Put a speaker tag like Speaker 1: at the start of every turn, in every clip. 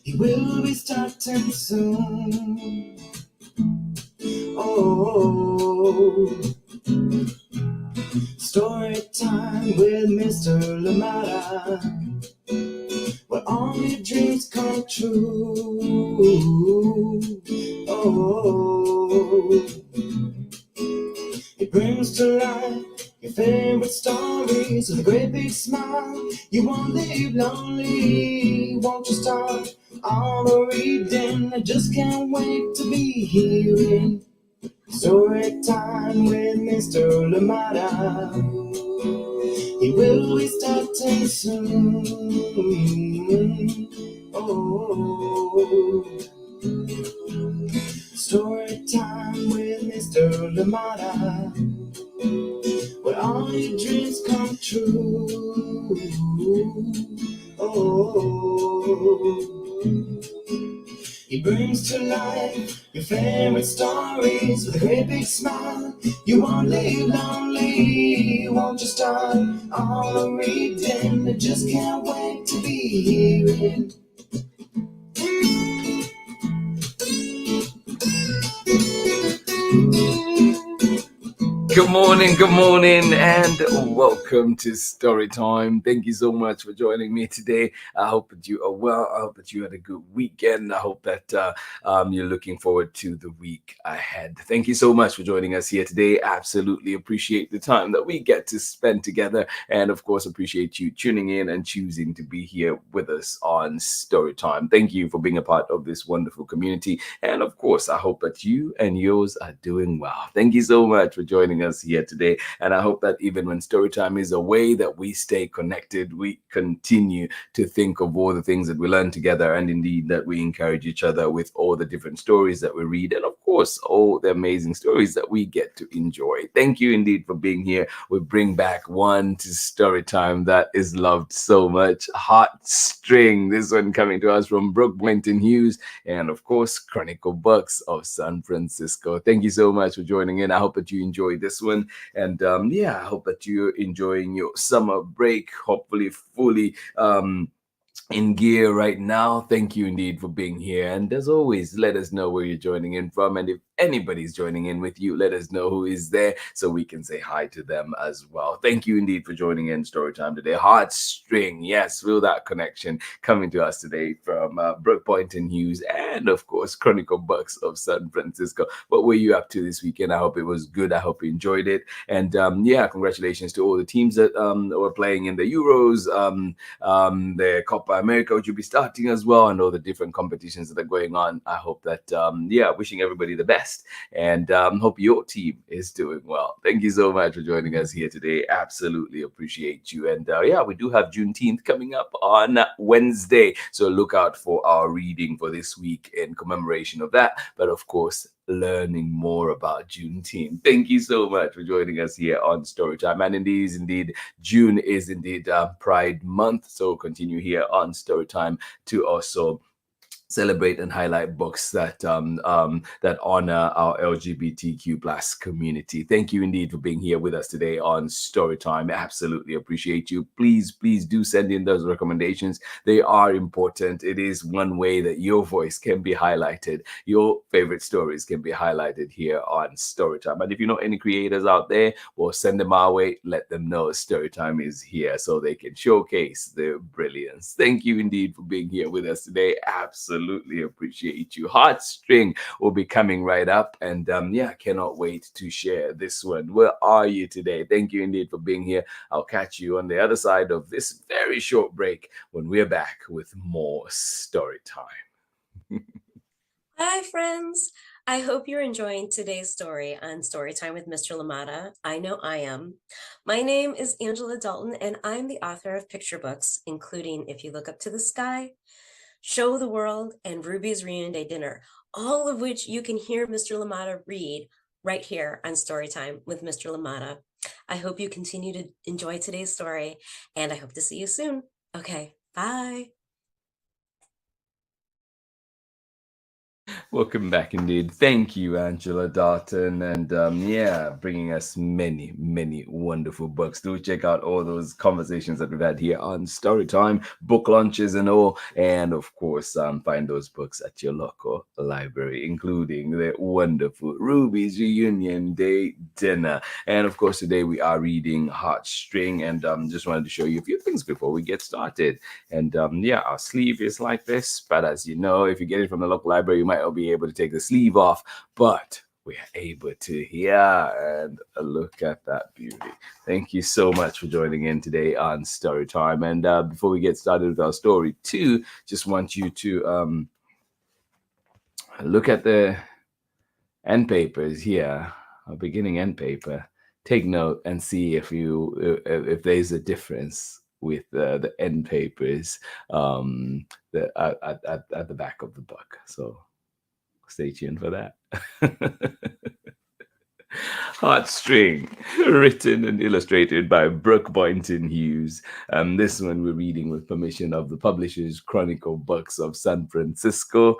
Speaker 1: He will be starting soon. Oh, story time with Mr. Limata, where all your dreams come true. Oh, it brings to life your favorite stories with a great big smile. You won't live lonely, won't you start all the reading? I just can't wait to be hearing story time with Mr. Limata. He will be starting soon. Oh, story time with Mr. Limata, where all your dreams come true. Oh, he brings to life your favorite stories with a great big smile. You won't live lonely, won't you start all the reading? I just can't wait to be hearing. Good morning, and welcome to Story Time. Thank you so much for joining me today. I hope that you are well. I hope that you had a good weekend. I hope that you're looking forward to the week ahead. Thank you so much for joining us here today. Absolutely appreciate the time that we get to spend together, and of course, appreciate you tuning in and choosing to be here with us on Story Time. Thank you for being a part of this wonderful community, and of course, I hope that you and yours are doing well. Thank you so much for joining us here today, and I hope that even when Storytime is away, that we stay connected, we continue to think of all the things that we learn together, and indeed that we encourage each other with all the different stories that we read, and of course all the amazing stories that we get to enjoy. Thank you indeed for being here. We bring back one to Storytime that is loved so much, Heartstring. This one coming to us from Brooke, BOYNTON-HUGHES, and of course Chronicle Books of San Francisco. Thank you so much for joining in. I hope that you enjoyed this one, and I hope that you're enjoying your summer break, hopefully fully in gear right now. Thank you indeed for being here, and as always, let us know where you're joining in from, and if anybody's joining in with you, let us know who is there so we can say hi to them as well. Thank you indeed for joining in Storytime today. Heartstring, yes, feel that connection coming to us today from Brooke, BOYNTON-HUGHES, and of course Chronicle Books of San Francisco. What were you up to this weekend? I hope it was good. I hope you enjoyed it, and congratulations to all the teams that were playing in the Euros, the Copa America, which will be starting as well, and all the different competitions that are going on. I hope that wishing everybody the best, and hope your team is doing well. Thank you so much for joining us here today. Absolutely appreciate you. And we do have Juneteenth coming up on Wednesday, so look out for our reading for this week in commemoration of that, but of course learning more about Juneteenth. Thank you so much for joining us here on Storytime. And indeed, June is indeed Pride Month, so continue here on Storytime to also celebrate and highlight books that that honor our LGBTQ plus community. Thank you indeed for being here with us today on Storytime. Absolutely appreciate you. Please do send in those recommendations. They are important. It is one way that your voice can be highlighted. Your favorite stories can be highlighted here on Storytime. And if you know any creators out there, well, send them our way. Let them know Storytime is here so they can showcase their brilliance. Thank you indeed for being here with us today. Absolutely appreciate you. Heartstring will be coming right up, and cannot wait to share this one. Where are you today? Thank you indeed for being here. I'll catch you on the other side of this very short break when we're back with more story time.
Speaker 2: Hi, friends. I hope you're enjoying today's story on Storytime with Mr. Limata. I know I am. My name is Angela Dalton, and I'm the author of picture books, including If You Look Up to the Sky, Show the World, and Ruby's Reunion Day Dinner, all of which you can hear Mr. Limata read right here on Storytime with Mr. Limata. I hope you continue to enjoy today's story, and I hope to see you soon. Okay, bye.
Speaker 1: Welcome back indeed. Thank you, Angela Dalton. And yeah, bringing us many, many wonderful books. Do check out all those conversations that we've had here on Storytime, book launches and all. And of course, find those books at your local library, including the wonderful Ruby's Reunion Day Dinner. And of course, today we are reading Heartstring. And just wanted to show you a few things before we get started. And yeah, our sleeve is like this. But as you know, if you get it from the local library, you might not be able to take the sleeve off. But we're able to hear and look at that beauty. Thank you so much for joining in today on Storytime. And before we get started with our story, too, just want you to look at the end papers here, our beginning end paper. Take note and see if there's a difference with the end papers at the back of the book. So stay tuned for that. Heartstring, written and illustrated by Brooke Boynton-HUGHES. This one we're reading with permission of the publishers Chronicle Books of San Francisco.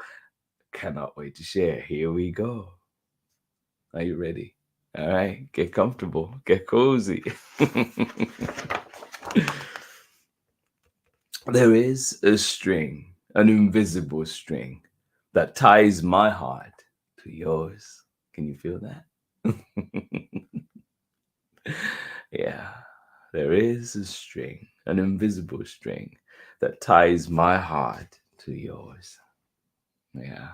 Speaker 1: Cannot wait to share. Here we go. Are you ready? All right, get comfortable, get cozy. There is a string, an invisible string, that ties my heart to yours. Can you feel that? Yeah, there is a string, an invisible string, that ties my heart to yours. Yeah.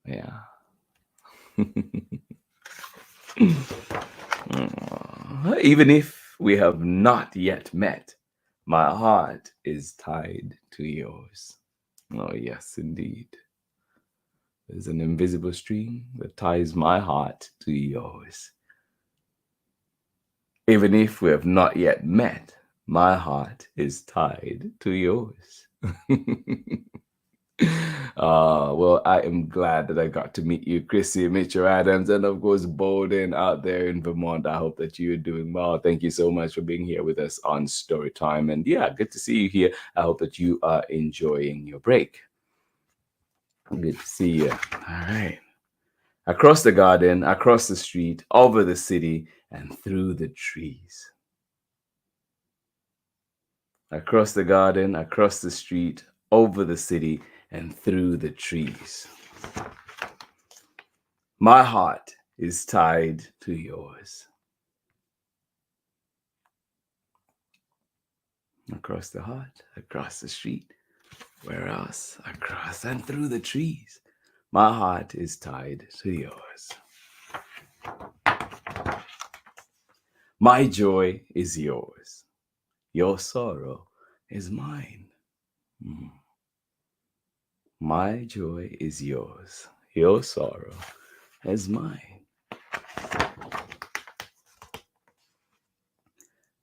Speaker 1: Yeah. Even if we have not yet met, my heart is tied to yours. Oh, yes, indeed. There's an invisible string that ties my heart to yours. Even if we have not yet met, my heart is tied to yours. Well, I am glad that I got to meet you, Chrissy, Mitchell Adams, and of course, Bolden out there in Vermont. I hope that you're doing well. Thank you so much for being here with us on Storytime. And yeah, good to see you here. I hope that you are enjoying your break. Good to see you. All right. Across the garden, across the street, over the city, and through the trees. Across the garden, across the street, over the city, and through the trees. My heart is tied to yours. Across the heart, across the street, where else? Across and through the trees. My heart is tied to yours. My joy is yours. Your sorrow is mine. My joy is yours. Your sorrow is mine.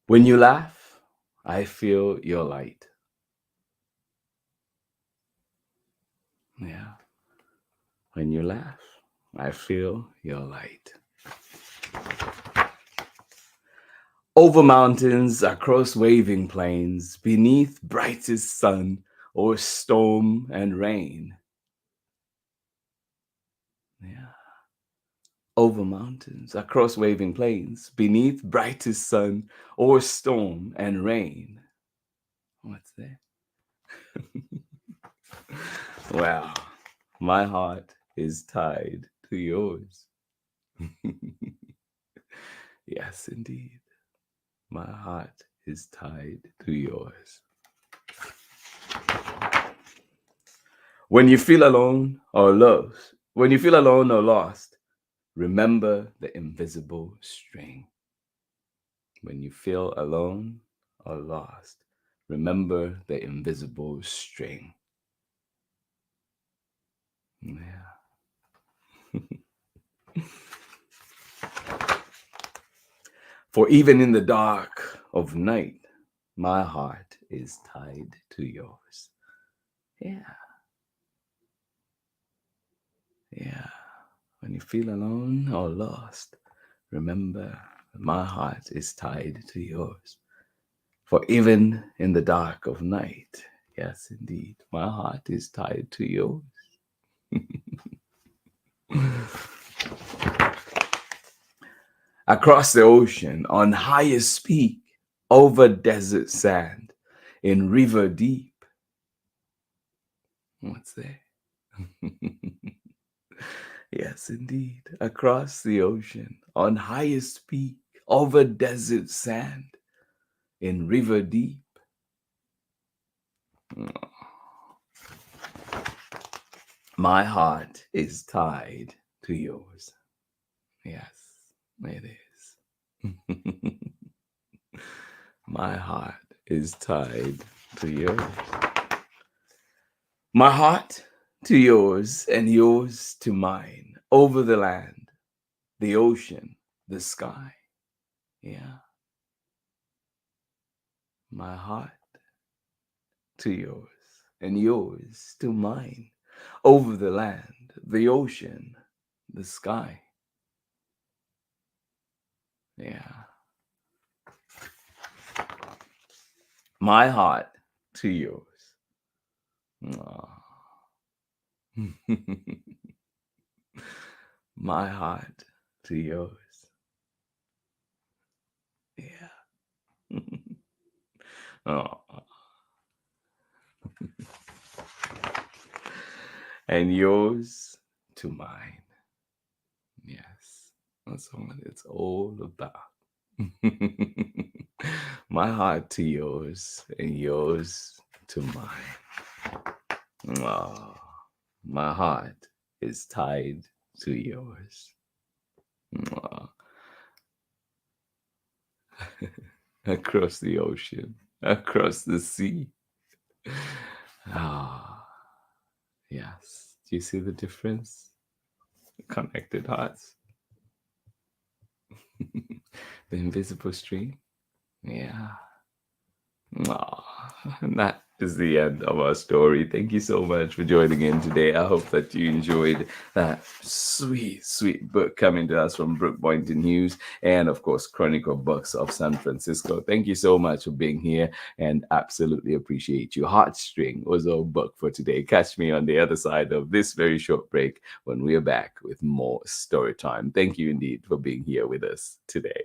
Speaker 1: When you laugh, I feel your light. Yeah. When you laugh, I feel your light. Over mountains, across waving plains, beneath brightest sun, or storm and rain. Yeah. Over mountains, across waving plains, beneath brightest sun, or storm and rain. What's that? Well, my heart is tied to yours. Yes, indeed. My heart is tied to yours. When you feel alone or lost, remember the invisible string. When you feel alone or lost, remember the invisible string. Yeah. For even in the dark of night, my heart is tied to yours. Yeah. Yeah. When you feel alone or lost, remember my heart is tied to yours. For even in the dark of night, Yes, indeed. My heart is tied to yours. Across the ocean, on highest peak, over desert sand, in river deep. What's there? Yes, indeed. Across the ocean, on highest peak, over desert sand, in river deep. My heart is tied to yours. Yes, it is. My heart is tied to yours. My heart to yours and yours to mine. Over the land, the ocean, the sky. Yeah. My heart to yours and yours to mine. Over the land, the ocean, the sky. Yeah. My heart to yours. Aw. My heart to yours. Yeah. Oh. And yours to mine. Yes. That's what it's all about. My heart to yours and yours to mine. Oh, my heart is tied to yours. Oh. Across the ocean, across the sea. Ah, yes. Do you see the difference? Connected hearts. The invisible stream. Yeah. And that is the end of our story. Thank you so much for joining in today. I hope that you enjoyed that sweet, sweet book coming to us from Brooke Boynton-Hughes and, of course, Chronicle Books of San Francisco. Thank you so much for being here and absolutely appreciate you. Heartstring was our book for today. Catch me on the other side of this very short break when we are back with more story time. Thank you indeed for being here with us today.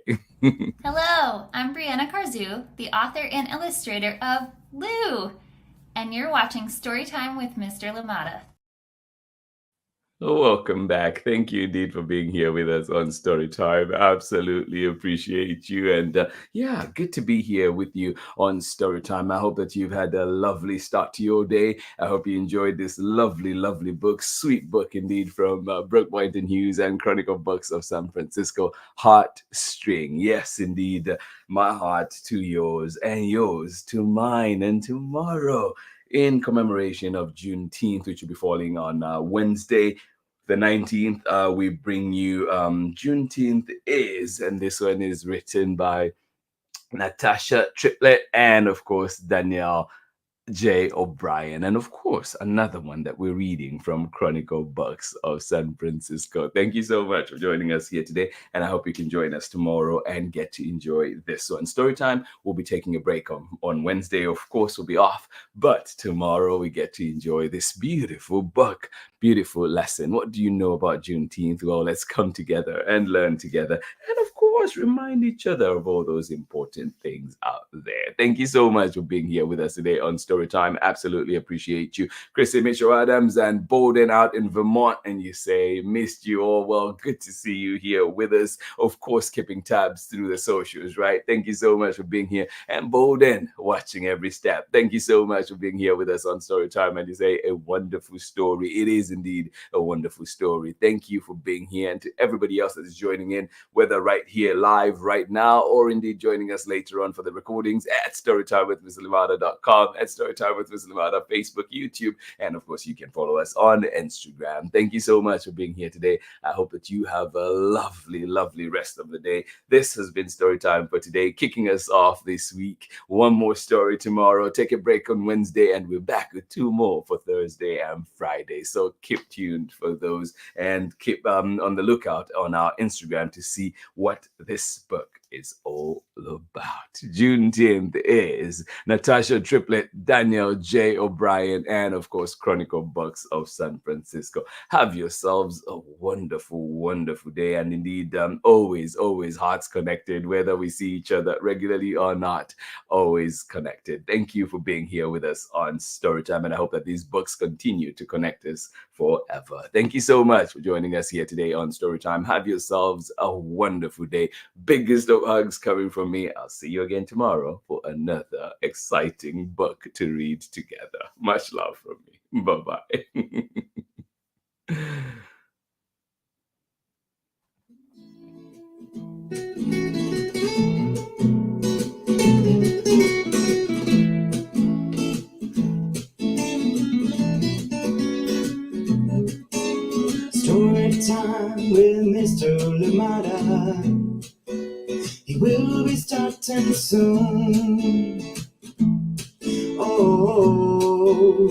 Speaker 3: Hello, I'm Brianna Carzu, the author and illustrator of Lou, and you're watching Storytime with Mr. Limata.
Speaker 1: Welcome back. Thank you indeed for being here with us on Storytime. Absolutely appreciate you. And yeah, good to be here with you on Storytime. I hope that you've had a lovely start to your day. I hope you enjoyed this lovely, lovely book, sweet book indeed from Brooke Boynton-Hughes and Chronicle Books of San Francisco, Heartstring. Yes, indeed. My heart to yours and yours to mine. And tomorrow, in commemoration of Juneteenth, which will be falling on Wednesday, the 19th, we bring you Juneteenth Is, and this one is written by Natasha Triplett and, of course, Danielle J. O'Brien, and of course, another one that we're reading from Chronicle Books of San Francisco. Thank you so much for joining us here today, and I hope you can join us tomorrow and get to enjoy this one. Storytime, we'll be taking a break on Wednesday. Of course, we'll be off, but tomorrow we get to enjoy this beautiful book, beautiful lesson. What do you know about Juneteenth? Well, let's come together and learn together, and of course, remind each other of all those important things out there. Thank you so much for being here with us today on Storytime. Absolutely appreciate you. Chrissy Mitchell Adams and Bowden out in Vermont, and you say, missed you all. Well, good to see you here with us. Of course, keeping tabs through the socials, right? Thank you so much for being here. And Bowden, watching every step. Thank you so much for being here with us on Storytime. And you say, a wonderful story. It is indeed a wonderful story. Thank you for being here. And to everybody else that is joining in, whether right here live right now or indeed joining us later on for the recordings at storytimewithmrlimata.com, at storytimewithmrlimata, Facebook, YouTube, and of course you can follow us on Instagram. Thank you so much for being here today. I hope that you have a lovely, lovely rest of the day. This has been Storytime for today, kicking us off this week. One more story tomorrow, take a break on Wednesday, and we're back with two more for Thursday. Thursday and Friday. So keep tuned for those, and keep on the lookout on our Instagram to see what this book is all about. Juneteenth is Natasha Triplett, Daniel J. O'Brien, and of course Chronicle Books of San Francisco. Have yourselves a wonderful, wonderful day, and indeed always hearts connected, whether we see each other regularly or not, always connected. Thank you for being here with us on Storytime, and I hope that these books continue to connect us forever. Thank you so much for joining us here today on Storytime. Have yourselves a wonderful day. Biggest of hugs coming from me. I'll see you again tomorrow for another exciting book to read together. Much love from me. Bye-bye.
Speaker 4: Storytime with Mr. Limata. He will be starting soon. Oh,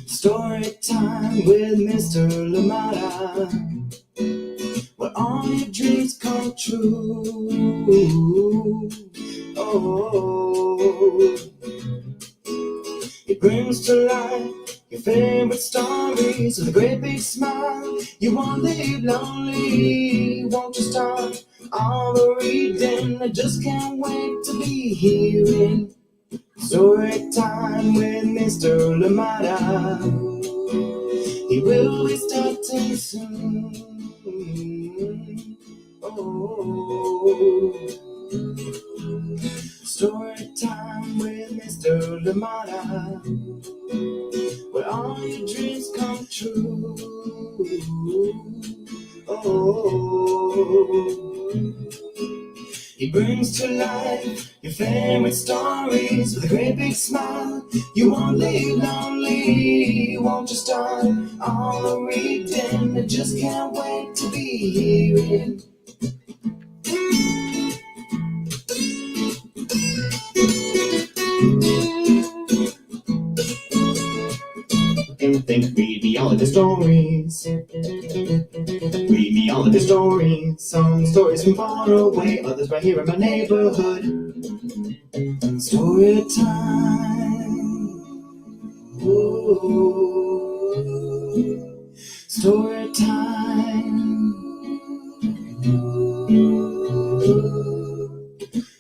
Speaker 4: Storytime with Mr. Limata, where all your dreams come true. Oh, it brings to life your favorite stories with a great big smile. You won't live lonely, won't you start all the reading? I just can't wait to be hearing Storytime with Mr. Limata. He will be starting soon. Oh, Storytime with Mr. Limata, where all your dreams come true. Oh, he brings to life your favorite stories with a great big smile. You won't live lonely, won't you start all the reading? I just can't wait to be hearing. Read me all of the stories. Read me all of the stories. Some stories from far away, others right here in my neighborhood. Story time. Ooh. Story time.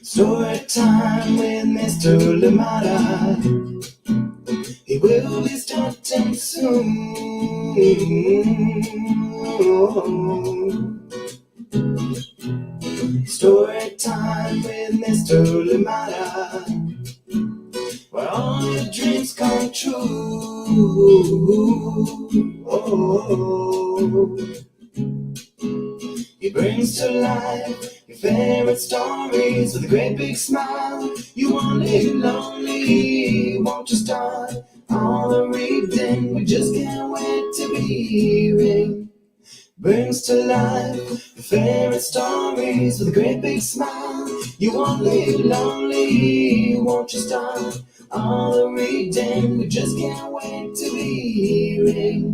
Speaker 4: Story time with Mr. Limata. He will be starting soon. Story time with Mr. Limata, where all your dreams come true. Oh, he brings to life your favorite stories with a great big smile. You won't live lonely, won't you start all the reading? We just can't wait to be hearing. Brings to life your favorite stories with a great big smile. You won't live lonely, won't you start all the reading? We just can't wait to be hearing.